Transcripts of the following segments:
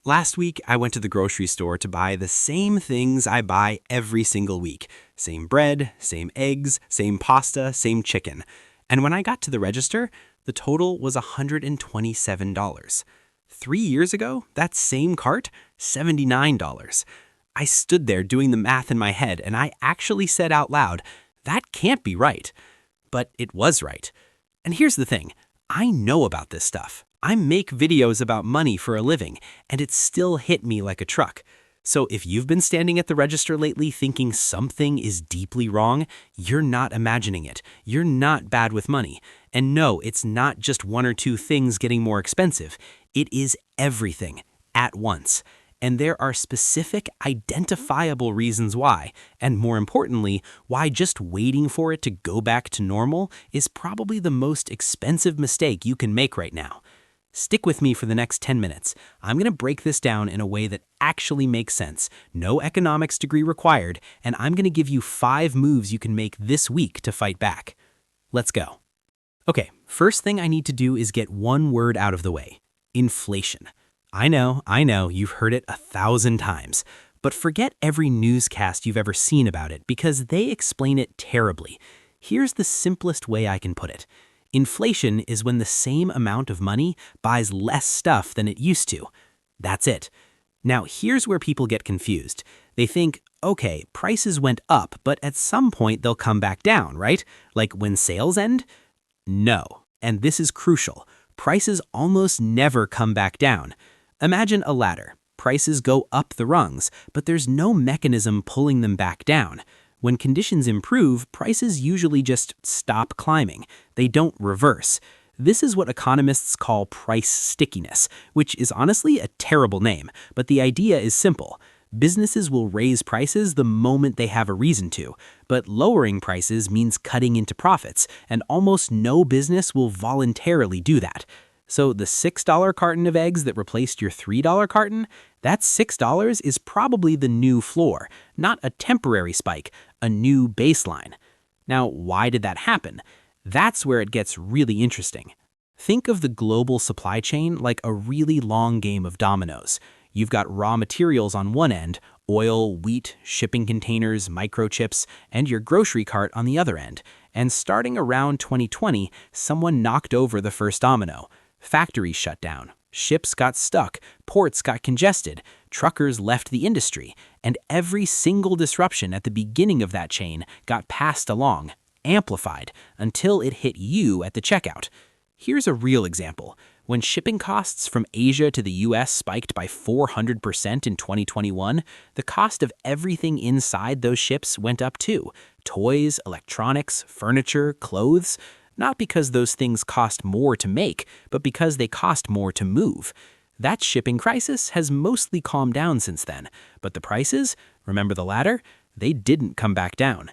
Last week, I went to the grocery store to buy the same things I buy every single week. Same bread, same eggs, same pasta, same chicken. And when I got to the register, the total was $127. 3 years ago, that same cart, $79. I stood there doing the math in my head, and I actually said out loud, that can't be right. But it was right. And here's the thing, I know about this stuff. I make videos about money for a living, and it still hit me like a truck. So if you've been standing at the register lately thinking something is deeply wrong, you're not imagining it. You're not bad with money. And no, it's not just one or two things getting more expensive. It is everything at once. And there are specific, identifiable reasons why, and more importantly, why just waiting for it to go back to normal is probably the most expensive mistake you can make right now. Stick with me for the next 10 minutes. I'm going to break this down in a way that actually makes sense. No economics degree required, and I'm going to give you 5 moves you can make this week to fight back. Let's go. Okay, first thing I need to do is get one word out of the way. Inflation. I know, you've heard it 1,000 times. But forget every newscast you've ever seen about it because they explain it terribly. Here's the simplest way I can put it. Inflation is when the same amount of money buys less stuff than it used to. That's it. Now, here's where people get confused. They think, okay, prices went up, but at some point they'll come back down, right? Like when sales end? No. And this is crucial. Prices almost never come back down. Imagine a ladder. Prices go up the rungs, but there's no mechanism pulling them back down. When conditions improve, prices usually just stop climbing. They don't reverse. This is what economists call price stickiness, which is honestly a terrible name, but the idea is simple. Businesses will raise prices the moment they have a reason to, but lowering prices means cutting into profits, and almost no business will voluntarily do that. So the $6 carton of eggs that replaced your $3 carton, that $6 is probably the new floor, not a temporary spike, a new baseline. Now, why did that happen? That's where it gets really interesting. Think of the global supply chain like a really long game of dominoes. You've got raw materials on one end, oil, wheat, shipping containers, microchips, and your grocery cart on the other end. And starting around 2020, someone knocked over the first domino. Factories shut down, ships got stuck, ports got congested, truckers left the industry, and every single disruption at the beginning of that chain got passed along, amplified, until it hit you at the checkout. Here's a real example. When shipping costs from Asia to the US spiked by 400% in 2021, the cost of everything inside those ships went up too. Toys, electronics, furniture, clothes. Not because those things cost more to make, but because they cost more to move. That shipping crisis has mostly calmed down since then, but the prices, remember the ladder? They didn't come back down.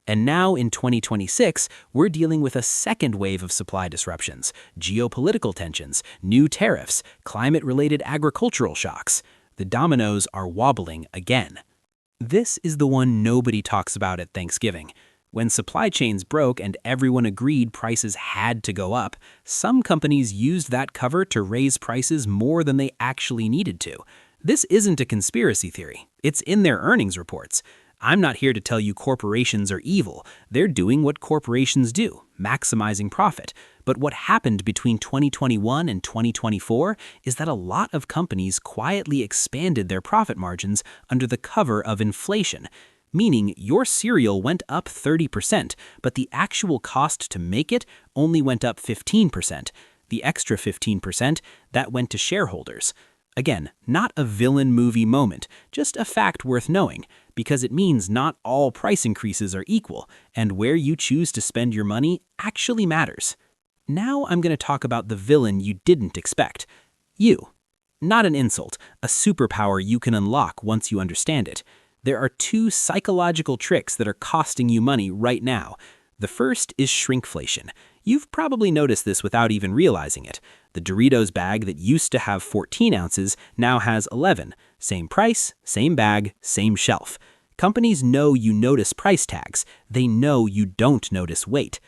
And now in 2026, we're dealing with a second wave of supply disruptions, geopolitical tensions, new tariffs, climate-related agricultural shocks. The dominoes are wobbling again. This is the one nobody talks about at Thanksgiving. When supply chains broke and everyone agreed prices had to go up, some companies used that cover to raise prices more than they actually needed to. This isn't a conspiracy theory. It's in their earnings reports. I'm not here to tell you corporations are evil. They're doing what corporations do, maximizing profit. But what happened between 2021 and 2024 is that a lot of companies quietly expanded their profit margins under the cover of inflation. Meaning your cereal went up 30%, but the actual cost to make it only went up 15%. The extra 15%, that went to shareholders. Again, not a villain movie moment, just a fact worth knowing, because it means not all price increases are equal, and where you choose to spend your money actually matters. Now I'm going to talk about the villain you didn't expect. You. Not an insult, a superpower you can unlock once you understand it. There are 2 psychological tricks that are costing you money right now. The first is shrinkflation. You've probably noticed this without even realizing it. The Doritos bag that used to have 14 ounces now has 11. Same price, same bag, same shelf. Companies know you notice price tags. They know you don't notice weight.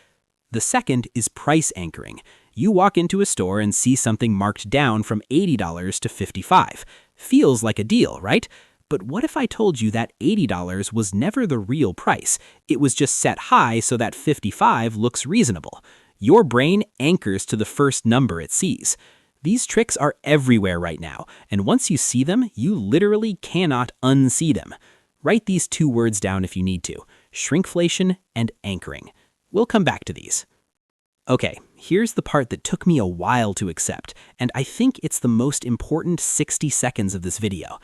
The second is price anchoring. You walk into a store and see something marked down from $80 to $55. Feels like a deal, right? But what if I told you that $80 was never the real price? It was just set high so that 55 looks reasonable. Your brain anchors to the first number it sees. These tricks are everywhere right now, and once you see them, you literally cannot unsee them. Write these two words down if you need to: shrinkflation and anchoring. We'll come back to these. Okay, here's the part that took me a while to accept, and I think it's the most important 60 seconds of this video.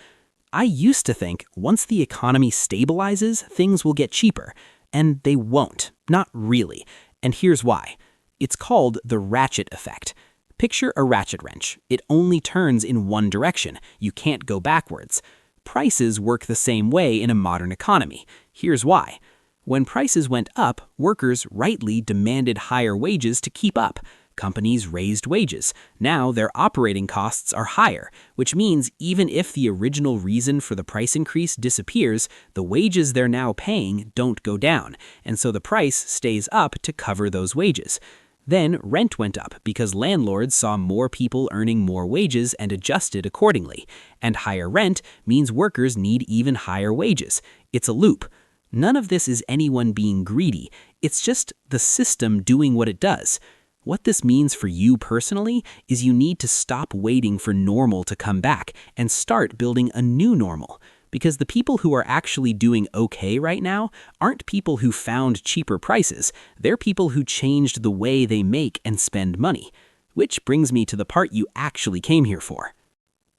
I used to think once the economy stabilizes, things will get cheaper, and they won't, not really. And here's why. It's called the ratchet effect. Picture a ratchet wrench. It only turns in one direction. You can't go backwards. Prices work the same way in a modern economy. Here's why. When prices went up, workers rightly demanded higher wages to keep up. Companies raised wages. Now their operating costs are higher, which means even if the original reason for the price increase disappears, the wages they're now paying don't go down, and so the price stays up to cover those wages. Then rent went up because landlords saw more people earning more wages and adjusted accordingly. And higher rent means workers need even higher wages. It's a loop. None of this is anyone being greedy. It's just the system doing what it does. What this means for you personally is you need to stop waiting for normal to come back and start building a new normal. Because the people who are actually doing okay right now aren't people who found cheaper prices. They're people who changed the way they make and spend money. Which brings me to the part you actually came here for.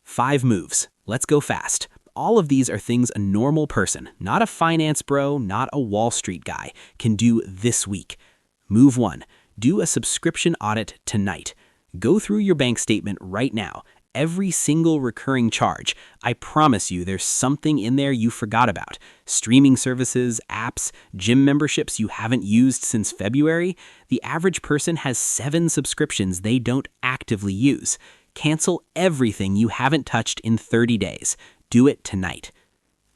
5 moves. Let's go fast. All of these are things a normal person, not a finance bro, not a Wall Street guy, can do this week. Move 1. Do a subscription audit tonight. Go through your bank statement right now. Every single recurring charge. I promise you there's something in there you forgot about. Streaming services, apps, gym memberships you haven't used since February. The average person has 7 subscriptions they don't actively use. Cancel everything you haven't touched in 30 days. Do it tonight.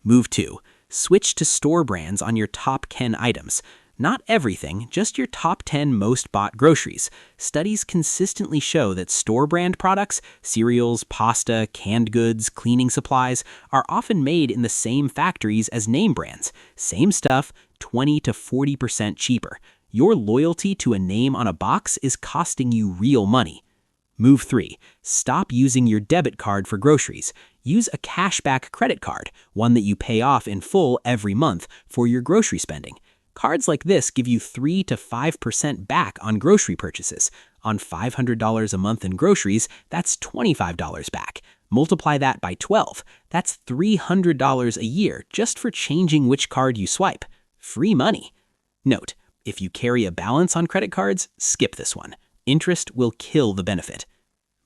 Move 2. Switch to store brands on your top 10 items. Not everything, just your top 10 most bought groceries. Studies consistently show that store brand products, cereals, pasta, canned goods, cleaning supplies, are often made in the same factories as name brands. Same stuff, 20 to 40% cheaper. Your loyalty to a name on a box is costing you real money. Move 3. Stop using your debit card for groceries. Use a cashback credit card, one that you pay off in full every month for your grocery spending. Cards like this give you 3 to 5% back on grocery purchases. On $500 a month in groceries, that's $25 back. Multiply that by 12. That's $300 a year just for changing which card you swipe. Free money. Note, if you carry a balance on credit cards, skip this one. Interest will kill the benefit.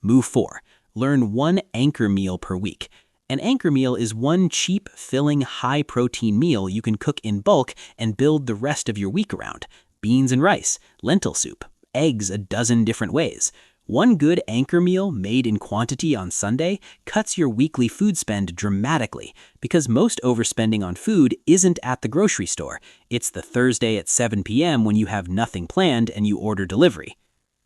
Move 4. Learn one anchor meal per week. An anchor meal is one cheap, filling, high-protein meal you can cook in bulk and build the rest of your week around. Beans and rice, lentil soup, eggs a dozen different ways. One good anchor meal made in quantity on Sunday cuts your weekly food spend dramatically because most overspending on food isn't at the grocery store. It's the Thursday at 7 p.m. when you have nothing planned and you order delivery.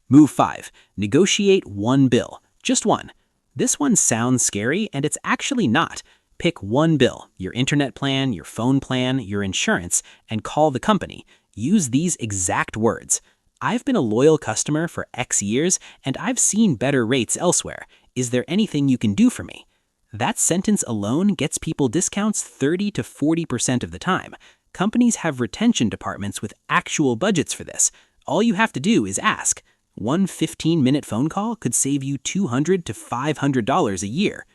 Move 5. Negotiate one bill. Just one. This one sounds scary, and it's actually not. Pick one bill, your internet plan, your phone plan, your insurance, and call the company. Use these exact words. I've been a loyal customer for X years, and I've seen better rates elsewhere. Is there anything you can do for me? That sentence alone gets people discounts 30 to 40% of the time. Companies have retention departments with actual budgets for this. All you have to do is ask. One 15-minute phone call could save you $200 to $500 a year.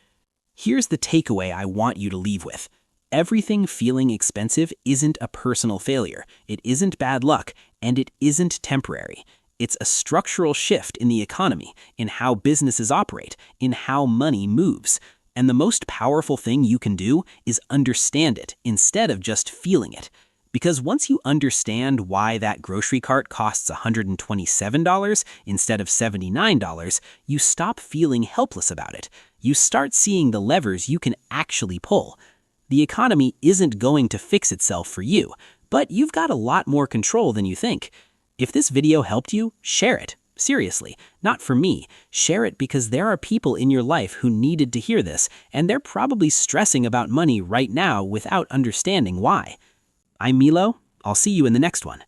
Here's the takeaway I want you to leave with. Everything feeling expensive isn't a personal failure. It isn't bad luck, and it isn't temporary. It's a structural shift in the economy, in how businesses operate, in how money moves. And the most powerful thing you can do is understand it instead of just feeling it. Because once you understand why that grocery cart costs $127 instead of $79, you stop feeling helpless about it. You start seeing the levers you can actually pull. The economy isn't going to fix itself for you, but you've got a lot more control than you think. If this video helped you, share it. Seriously, not for me. Share it because there are people in your life who needed to hear this, and they're probably stressing about money right now without understanding why. I'm Milo. I'll see you in the next one.